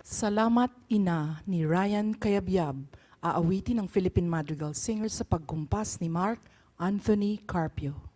Salamat Ina ni Ryan Cayabyab, aawitin ng Philippine Madrigal Singers sa pagkumpas ni Mark Anthony Carpio.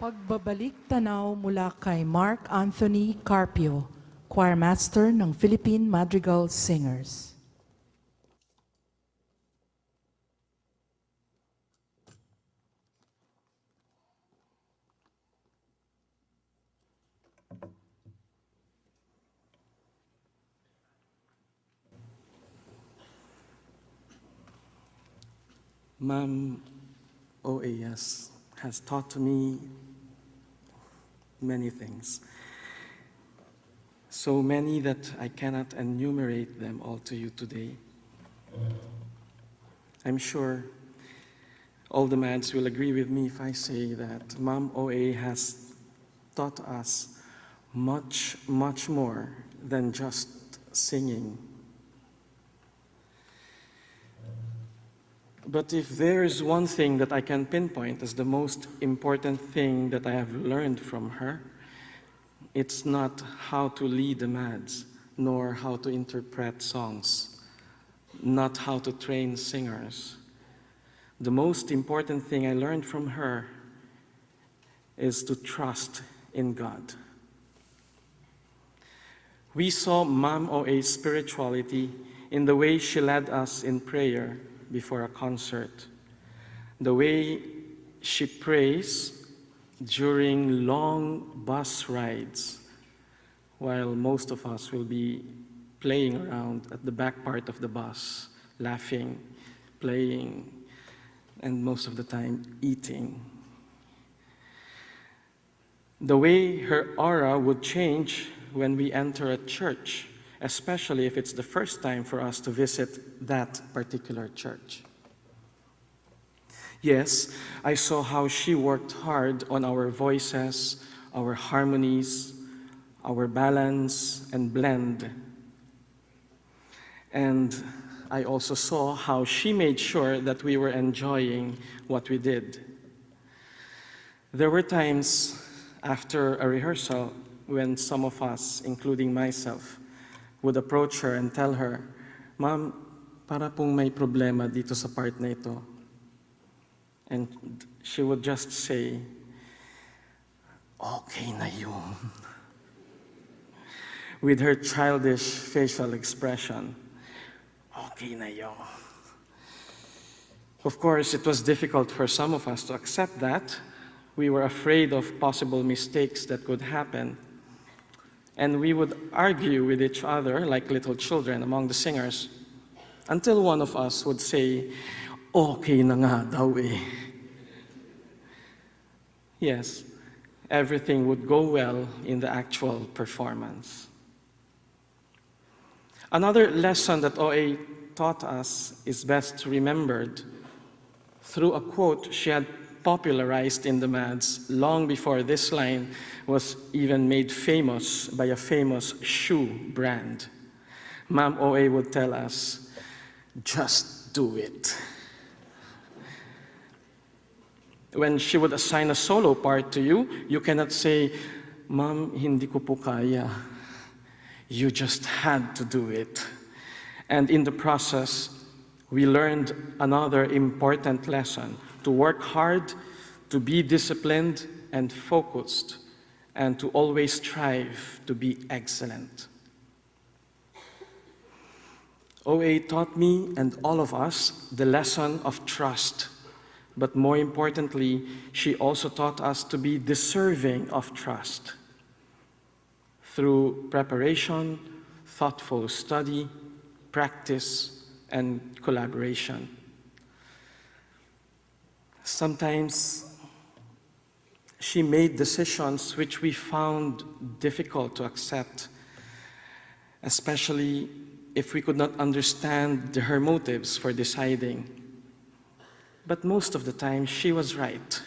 Pagbabalik tanaw mula kay Mark Anthony Carpio, Choir Master ng Philippine Madrigal Singers. Ma'am OAS has taught to me many things. So many that I cannot enumerate them all to you today. I'm sure all the Mads will agree with me if I say that Ma'am OA has taught us much, much more than just singing. But if there is one thing that I can pinpoint as the most important thing that I have learned from her, it's not how to lead the Mads, nor how to interpret songs, not how to train singers. The most important thing I learned from her is to trust in God. We saw Ma'am OA's spirituality in the way she led us in prayer before a concert, the way she prays during long bus rides, while most of us will be playing around at the back part of the bus, laughing, playing, and most of the time eating. The way her aura would change when we enter a church, especially if it's the first time for us to visit that particular church. Yes, I saw how she worked hard on our voices, our harmonies, our balance and blend. And I also saw how she made sure that we were enjoying what we did. There were times after a rehearsal when some of us, including myself, would approach her and tell her, "Ma'am, para pong may problema dito sa part na ito." And she would just say, "Okay na yun," with her childish facial expression. Okay na yun. Of course, it was difficult for some of us to accept that. We were afraid of possible mistakes that could happen. And we would argue with each other like little children among the singers until one of us would say, "Okay na nga daw eh." Yes, everything would go well in the actual performance. Another lesson that OA taught us is best remembered through a quote she had popularized in the Mads long before this line was even made famous by a famous shoe brand. Ma'am OA would tell us, "Just do it." When she would assign a solo part to you, you cannot say, "Ma'am, hindi ko po kaya." You just had to do it. And in the process, we learned another important lesson: to work hard, to be disciplined and focused, and to always strive to be excellent. OA taught me and all of us the lesson of trust, but more importantly, she also taught us to be deserving of trust through preparation, thoughtful study, practice, and collaboration. Sometimes she made decisions which we found difficult to accept, especially if we could not understand her motives for deciding. But most of the time, she was right.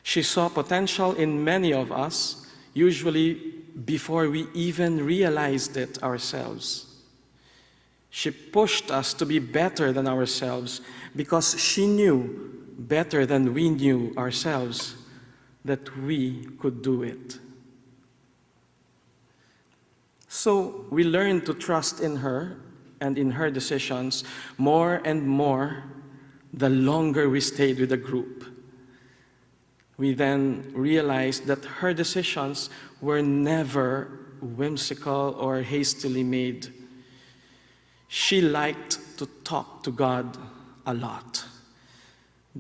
She saw potential in many of us, usually before we even realized it ourselves. She pushed us to be better than ourselves because she knew better than we knew ourselves that we could do it. So we learned to trust in her and in her decisions more and more the longer we stayed with the group. We then realized that her decisions were never whimsical or hastily made. She liked to talk to God a lot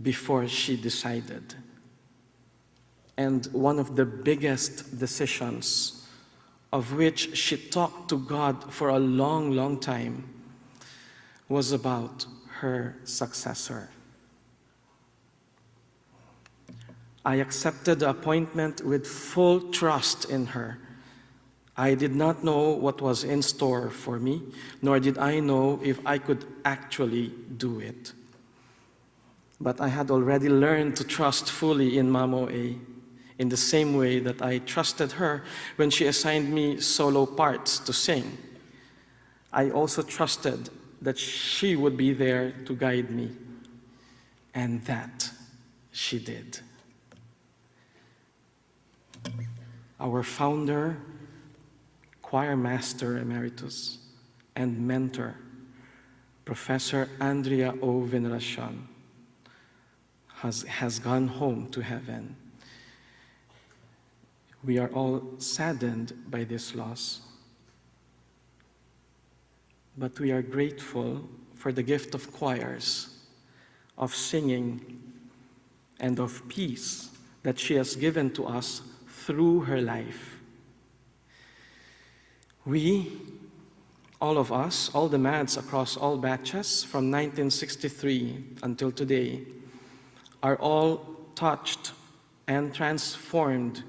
before she decided. And one of the biggest decisions of which she talked to God for a long, long time was about her successor. I accepted the appointment with full trust in her. I did not know what was in store for me, nor did I know if I could actually do it. But I had already learned to trust fully in Ma'am OA, in the same way that I trusted her when she assigned me solo parts to sing. I also trusted that she would be there to guide me, and that she did. Our founder, choir master emeritus, and mentor, Professor Andrea O. Veneracion, has gone home to heaven. We are all saddened by this loss, but we are grateful for the gift of choirs, of singing, and of peace that she has given to us through her life. We, all of us, all the MADs across all batches from 1963 until today, are all touched and transformed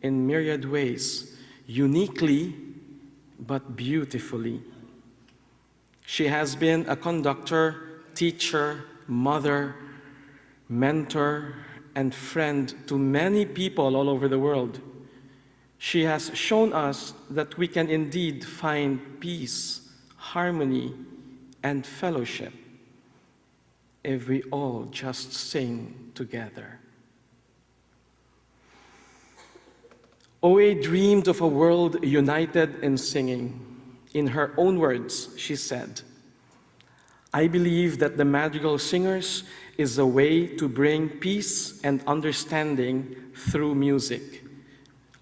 in myriad ways, uniquely but beautifully. She has been a conductor, teacher, mother, mentor, and friend to many people all over the world. She has shown us that we can indeed find peace, harmony, and fellowship if we all just sing together. OA dreamed of a world united in singing. In her own words, she said, "I believe that the Madrigal Singers is a way to bring peace and understanding through music.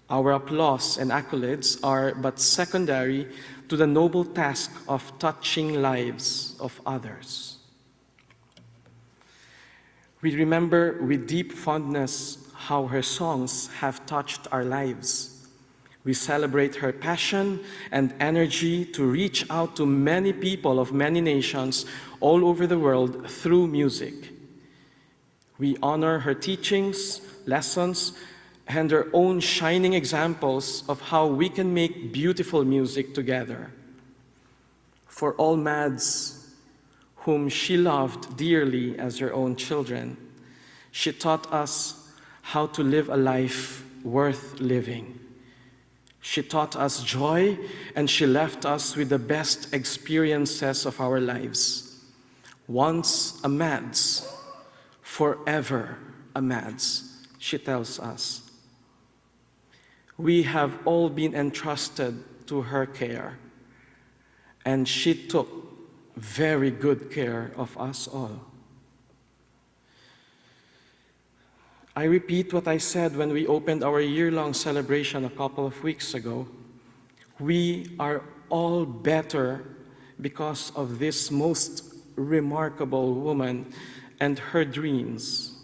Our applause and accolades are but secondary to the noble task of touching lives of others." We remember with deep fondness how her songs have touched our lives. We celebrate her passion and energy to reach out to many people of many nations all over the world through music. We honor her teachings, lessons, and her own shining examples of how we can make beautiful music together. For all MADs whom she loved dearly as her own children, she taught us how to live a life worth living. She taught us joy, and she left us with the best experiences of our lives. Once a MADS, forever a MADS, she tells us. We have all been entrusted to her care, and she took very good care of us all. I repeat what I said when we opened our year-long celebration a couple of weeks ago. We are all better because of this most remarkable woman and her dreams.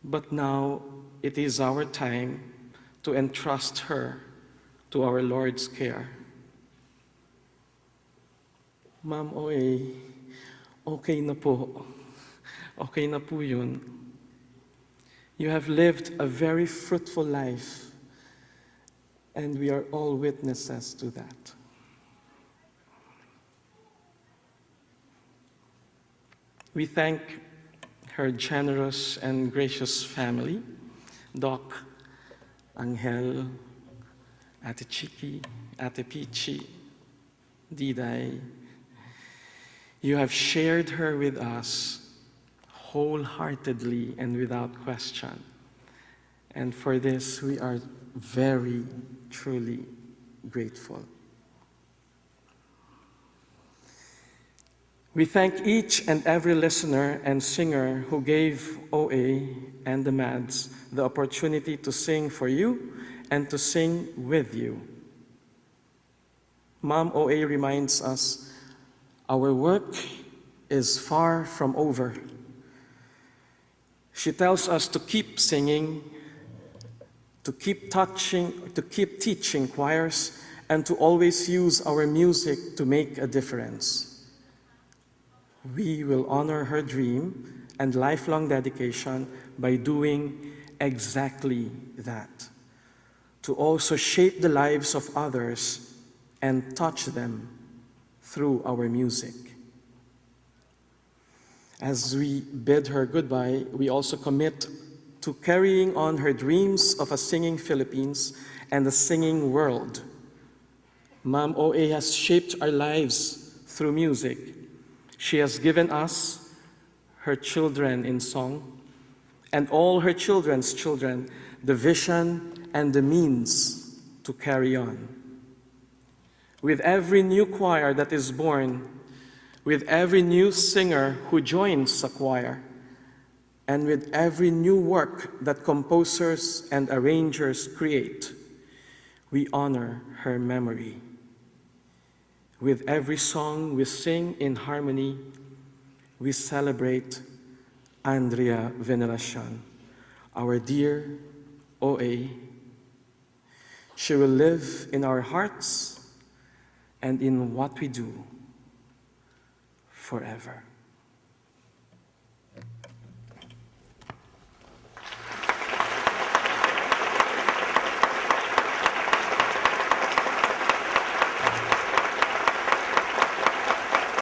But now it is our time to entrust her to our Lord's care. Ma'am OA, okay na po. Okay na po yun. You have lived a very fruitful life, and we are all witnesses to that. We thank her generous and gracious family, Doc, Angel, Ate Chiki, Ate Pichi, Diday. You have shared her with us wholeheartedly and without question. And for this, we are very, truly grateful. We thank each and every listener and singer who gave OA and the MADS the opportunity to sing for you and to sing with you. Mom OA reminds us our work is far from over. She tells us to keep singing, to keep teaching choirs, and to always use our music to make a difference. We will honor her dream and lifelong dedication by doing exactly that, to also shape the lives of others and touch them through our music. As we bid her goodbye, we also commit to carrying on her dreams of a singing Philippines and a singing world. Ma'am OA has shaped our lives through music. She has given us, her children in song, and all her children's children, the vision and the means to carry on. With every new choir that is born, with every new singer who joins a choir, and with every new work that composers and arrangers create, we honor her memory. With every song we sing in harmony, we celebrate Andrea Veneracion, our dear OA. She will live in our hearts and in what we do forever.